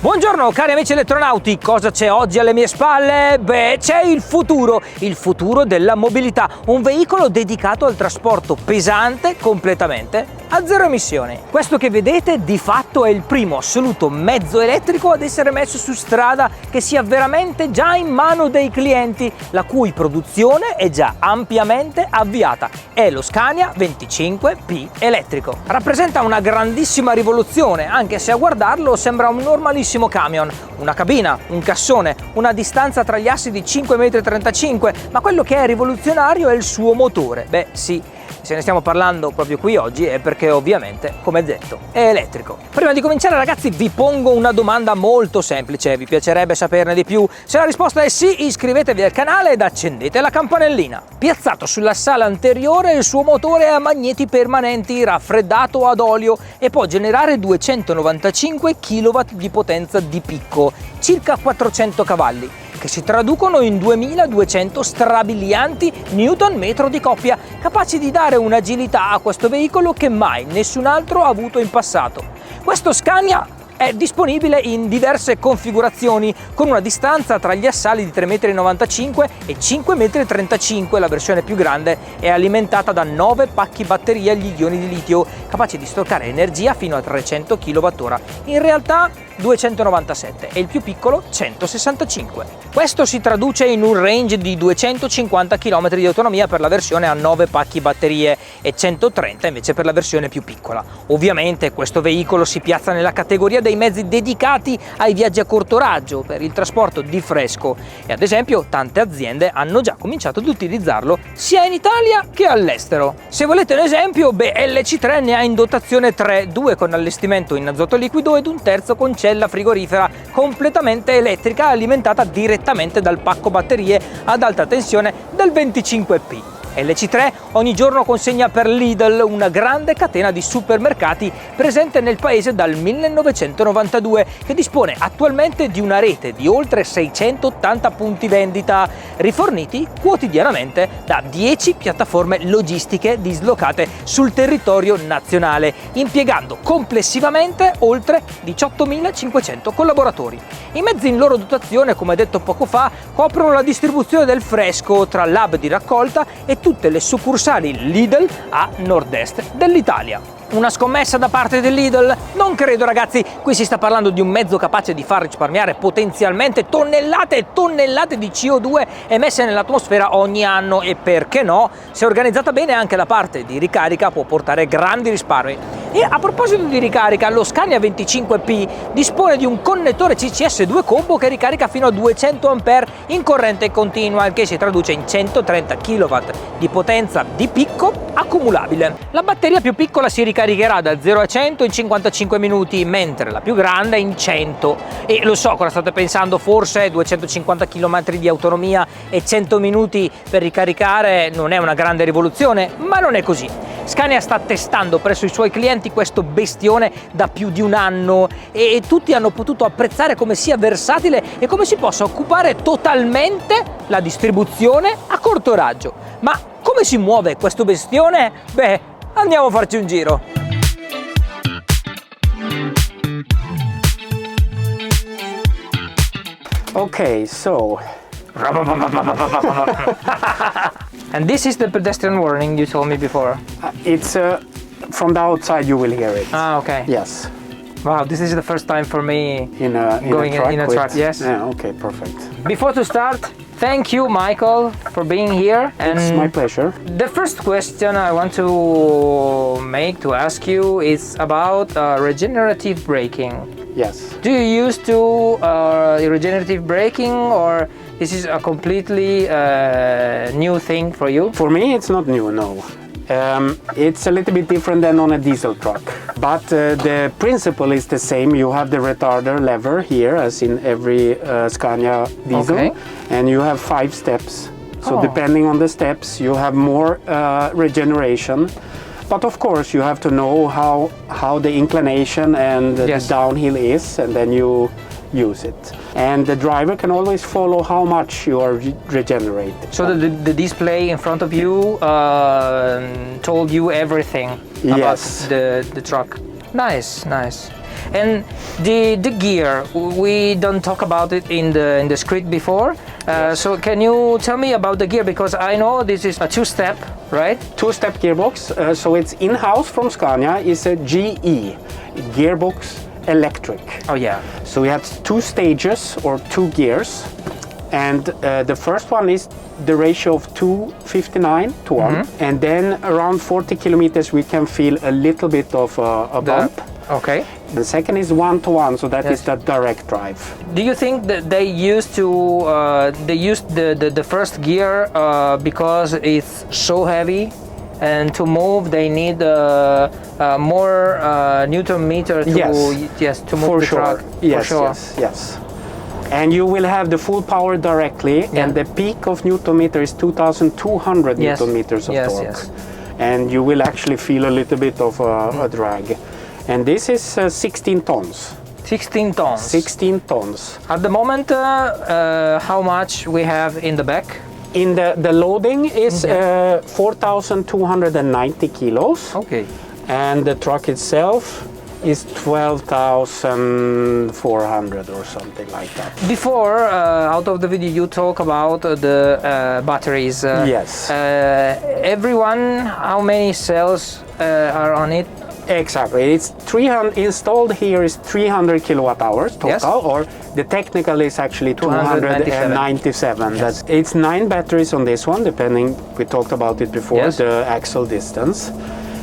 Buongiorno cari amici elettronauti, cosa c'è oggi alle mie spalle? Beh, c'è il futuro della mobilità, un veicolo dedicato al trasporto pesante completamente a zero emissioni. Questo che vedete di fatto è il primo assoluto mezzo elettrico ad essere messo su strada che sia veramente già in mano dei clienti, la cui produzione è già ampiamente avviata. È lo Scania 25P elettrico. Rappresenta una grandissima rivoluzione, anche se a guardarlo sembra un normalissimo camion. Una cabina, un cassone, una distanza tra gli assi di 5,35 m, ma quello che è rivoluzionario è il suo motore. Beh sì, se ne stiamo parlando proprio qui oggi è perché ovviamente, come detto, è elettrico. Prima di cominciare ragazzi vi pongo una domanda molto semplice, vi piacerebbe saperne di più? Se la risposta è sì, iscrivetevi al canale ed accendete la campanellina. Piazzato sulla sala anteriore il suo motore è a magneti permanenti, raffreddato ad olio e può generare 295 kW di potenza di picco, circa 400 cavalli. Che si traducono in 2200 strabilianti Nm di coppia, capaci di dare un'agilità a questo veicolo che mai nessun altro ha avuto in passato. Questo Scania è disponibile in diverse configurazioni, con una distanza tra gli assali di 3,95 m e 5,35 m. La versione più grande è alimentata da 9 pacchi batteria agli ioni di litio, capaci di stoccare energia fino a 300 kWh. In realtà 297 e il più piccolo 165. Questo si traduce in un range di 250 km di autonomia per la versione a 9 pacchi batterie e 130 invece per la versione più piccola. Ovviamente questo veicolo si piazza nella categoria dei mezzi dedicati ai viaggi a corto raggio per il trasporto di fresco e ad esempio tante aziende hanno già cominciato ad utilizzarlo sia in Italia che all'estero. Se volete un esempio, beh, LC3 ne ha in dotazione 3, 2 con allestimento in azoto liquido ed un terzo con cella frigorifera completamente elettrica alimentata direttamente dal pacco batterie ad alta tensione del 25P. LC3 ogni giorno consegna per Lidl, una grande catena di supermercati presente nel paese dal 1992, che dispone attualmente di una rete di oltre 680 punti vendita, riforniti quotidianamente da 10 piattaforme logistiche dislocate sul territorio nazionale, impiegando complessivamente oltre 18.500 collaboratori. I mezzi in loro dotazione, come detto poco fa, coprono la distribuzione del fresco tra l'hub di raccolta e tutte le succursali Lidl a nord-est dell'Italia. Una scommessa da parte del Lidl? Non credo ragazzi, qui si sta parlando di un mezzo capace di far risparmiare potenzialmente tonnellate e tonnellate di CO2 emesse nell'atmosfera ogni anno e perché no, se organizzata bene anche la parte di ricarica può portare grandi risparmi. E a proposito di ricarica, lo Scania 25P dispone di un connettore CCS2 combo che ricarica fino a 200 A in corrente continua, il che si traduce in 130 kW di potenza di picco accumulabile. La batteria più piccola si ricaricherà da 0 a 100 in 55 minuti, mentre la più grande in 100. E lo so cosa state pensando, forse 250 km di autonomia e 100 minuti per ricaricare non è una grande rivoluzione, ma non è così. Scania sta testando presso i suoi clienti questo bestione da più di un anno e tutti hanno potuto apprezzare come sia versatile e come si possa occupare totalmente la distribuzione a corto raggio. Ma come si muove questo bestione? Beh, andiamo a farci un giro. Okay, so And this is the pedestrian warning you told me before. it's from the outside you will hear it. Ah, okay. Yes, Wow, this is the first time for me in going in a with- truck. Yes. Yeah, okay, perfect. Before to start, thank you, Michael, for being here. It's my pleasure. The first question I want to ask you is about regenerative braking. Yes. Do you use to regenerative braking, or this is a completely new thing for you? For me, it's not new, no. It's a little bit different than on a diesel truck, but the principle is the same. You have the retarder lever here, as in every Scania diesel, Okay. and you have 5 steps. So Oh. depending on the steps, you have more regeneration. But of course, you have to know how the inclination and Yes. the downhill is, and then you use it. And the driver can always follow how much you are regenerating. So the display in front of you told you everything about Yes. the truck. Nice, nice. And the gear, we don't talk about it in the script before. So can you tell me about the gear, because I know this is a two-step, right? Two-step gearbox. So it's in-house from Scania. It's a GE gearbox electric. Oh yeah. So we have two stages or two gears, and the first one is the ratio of 2:59 to 1, and then around 40 kilometers we can feel a little bit of a bump. Okay. The second is 1:1, so that is the direct drive. Do you think that they used the first gear because it's so heavy, and to move they need more Newton meter to to move for the sure. truck? Yes, for sure. yes. And you will have the full power directly, and the peak of Newton meter is 2,200 Newton meters of torque. Yes. And you will actually feel a little bit of a drag. And this is 16 tons. 16 tons. 16 tons. At the moment, how much we have in the back? In the loading is 4,290 kilos. Okay. And the truck itself is 12,400 or something like that. Before, out of the video, you talk about the batteries. Yes. Everyone, how many cells are on it? Exactly. It's 300 installed here is 300 kilowatt hours total, or the technical is actually 297. Yes. It's 9 batteries on this one, depending. We talked about it before. The axle distance.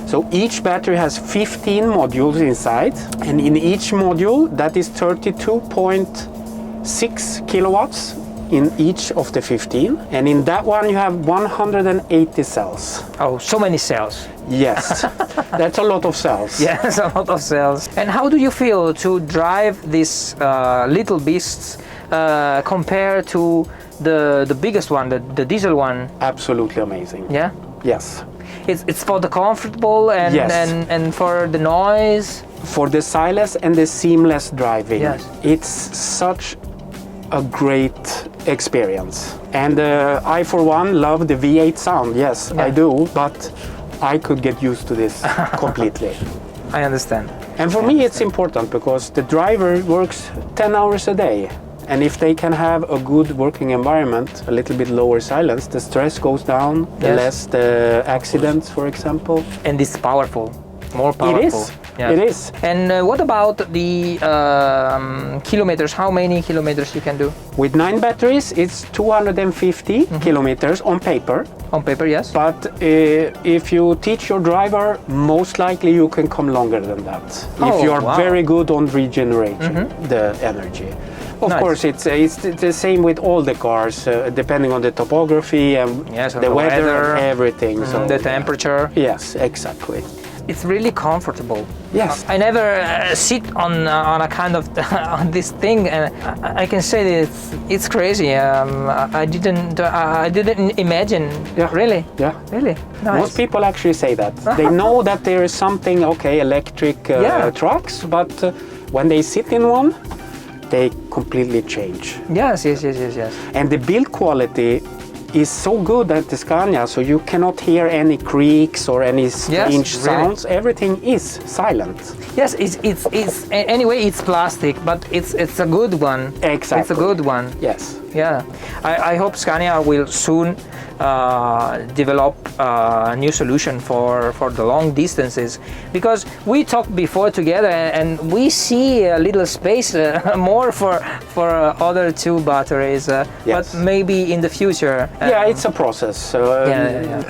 So each battery has 15 modules inside, and in each module that is 32.6 kilowatts in each of the 15, and in that one you have 180 cells. Oh, so many cells. Yes, that's a lot of cells. Yes, a lot of cells. And how do you feel to drive these little beasts compared to the biggest one, the diesel one? Absolutely amazing. Yeah? Yes. It's for the comfortable and for the noise. For the silence and the seamless driving. Yes. It's such a great experience. And I, for one, love the V8 sound. Yes, I do, but I could get used to this completely. I understand. And for me, it's important because the driver works 10 hours a day. And if they can have a good working environment, a little bit lower silence, the stress goes down, the less the accidents, for example. And it's powerful, more powerful. It is. Yes. It is. And what about the kilometers? How many kilometers you can do? With 9 batteries, it's 250 kilometers on paper. On paper, yes. But if you teach your driver, most likely you can come longer than that. If you are very good on regenerating the energy. Of course, it's the same with all the cars, depending on the topography and the weather and everything. So, the temperature. Yes, exactly. It's really comfortable. Yes. I never sit on a kind of on this thing, and I can say that it's crazy. I didn't imagine. Yeah. Really. Yeah. Really. Nice. Most people actually say that. They know that there is something electric trucks, but when they sit in one, they completely change. Yes. And the build quality is so good at the Scania, so you cannot hear any creaks or any strange sounds. Everything is silent. Yes, it's anyway, it's plastic, but it's a good one. Exactly. It's a good one. Yes. Yeah. I hope Scania will soon develop a new solution for the long distances, because we talked before together and we see a little space more for other two batteries, but maybe in the future. Yeah, it's a process.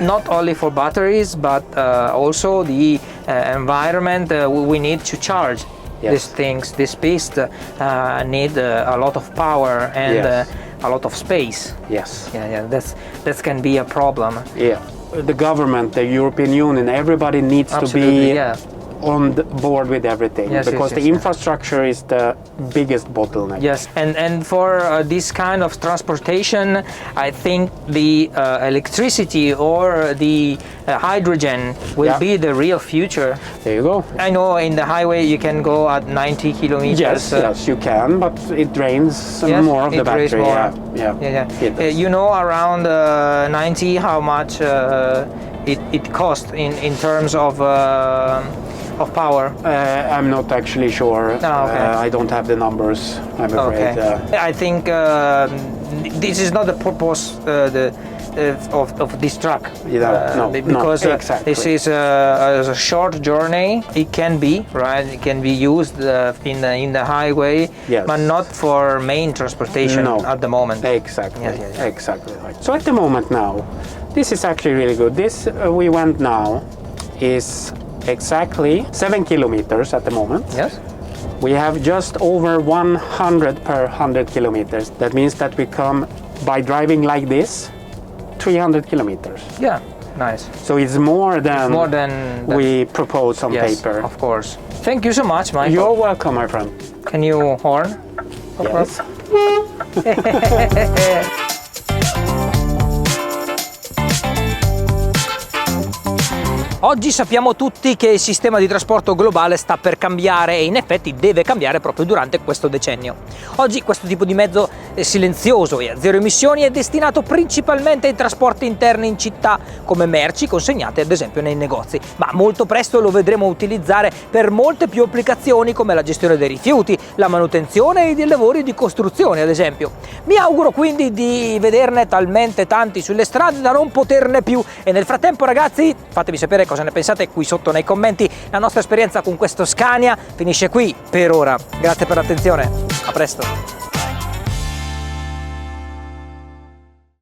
Not only for batteries, but also the environment. We need to charge these things. This beast need a lot of power and a lot of space. Yes. Yeah. That can be a problem. Yeah. The government, the European Union, everybody needs to be on the board with everything, because the infrastructure is the biggest bottleneck. Yes, and for this kind of transportation, I think the electricity or the hydrogen will be the real future. There you go. I know in the highway you can go at 90 kilometers. Yes, you can, but it drains more of the battery. Yeah. You know, around 90, how much it costs in terms of of power? I'm not actually sure. Oh, okay. I don't have the numbers, I'm afraid. Okay. I think this is not the purpose of this truck. No, because exactly. this is a short journey. It can be right. It can be used in the highway, Yes. but not for main transportation No. at the moment. Exactly. Yeah. Exactly. Right. So at the moment now, this is actually really good. This we went now is exactly 7 kilometers at the moment. Yes. We have just over 100 per 100 kilometers. That means that we come by driving like this 300 kilometers. Yeah. Nice. So it's more than we propose on Yes, paper. of course. Thank you so much, Michael. You're welcome, my friend. Can you horn? Yes. Oggi sappiamo tutti che il sistema di trasporto globale sta per cambiare e in effetti deve cambiare proprio durante questo decennio. Oggi questo tipo di mezzo silenzioso e a zero emissioni è destinato principalmente ai trasporti interni in città come merci consegnate ad esempio nei negozi, ma molto presto lo vedremo utilizzare per molte più applicazioni come la gestione dei rifiuti, la manutenzione e i lavori di costruzione ad esempio. Mi auguro quindi di vederne talmente tanti sulle strade da non poterne più e nel frattempo ragazzi fatemi sapere cosa ne pensate qui sotto nei commenti. La nostra esperienza con questo Scania finisce qui per ora. Grazie per l'attenzione, a presto!